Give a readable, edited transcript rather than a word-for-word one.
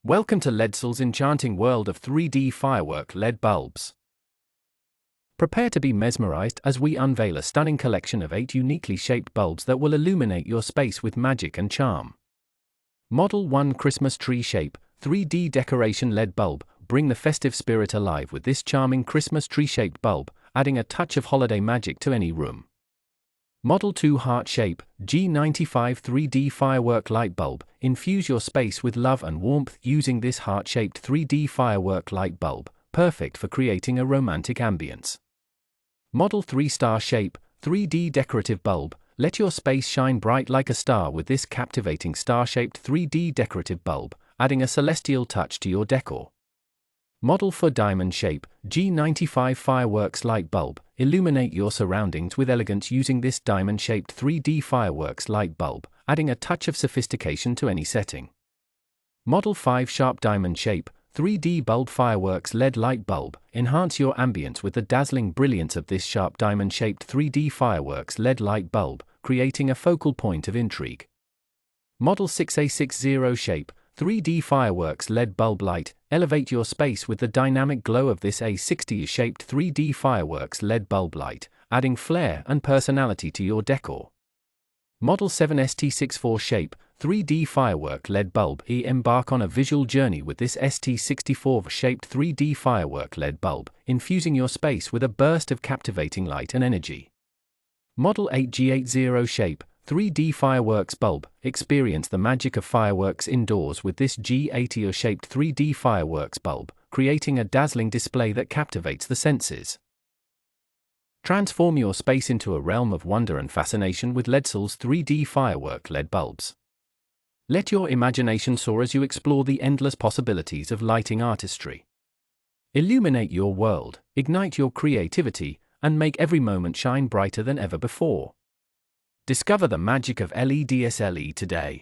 Welcome to LEDsle's enchanting world of 3D firework LED bulbs. Prepare to be mesmerized as we unveil a stunning collection of 8 uniquely shaped bulbs that will illuminate your space with magic and charm. Model 1 Christmas Tree Shape 3D Decoration LED Bulb. Bring the festive spirit alive with this charming Christmas tree-shaped bulb, adding a touch of holiday magic to any room. Model 2 Heart Shape G95 3D Firework Light Bulb. Infuse your space with love and warmth using this heart-shaped 3D firework light bulb, perfect for creating a romantic ambience. Model 3 Star Shape 3D Decorative Bulb. Let your space shine bright like a star with this captivating star-shaped 3D decorative bulb, adding a celestial touch to your decor. Model 4 Diamond Shape G95 Fireworks Light Bulb. Illuminate your surroundings with elegance using this diamond-shaped 3D fireworks light bulb, adding a touch of sophistication to any setting. Model 5 Sharp Diamond Shape 3D Bulb Fireworks LED Light Bulb. Enhance your ambience with the dazzling brilliance of this sharp diamond-shaped 3D fireworks LED light bulb, creating a focal point of intrigue. Model 6A60 Shape 3D Fireworks LED Bulb Light. Elevate your space with the dynamic glow of this A60-shaped 3D Fireworks LED bulb light, adding flair and personality to your decor. Model 7 ST64 Shape 3D Firework LED Bulb. Embark on a visual journey with this ST64-shaped 3D Firework LED bulb, infusing your space with a burst of captivating light and energy. Model 8 G80 Shape 3D Fireworks Bulb. Experience the magic of fireworks indoors with this G80-shaped 3D fireworks bulb, creating a dazzling display that captivates the senses. Transform your space into a realm of wonder and fascination with LEDsle's 3D firework LED bulbs. Let your imagination soar as you explore the endless possibilities of lighting artistry. Illuminate your world, ignite your creativity, and make every moment shine brighter than ever before. Discover the magic of LEDsle today.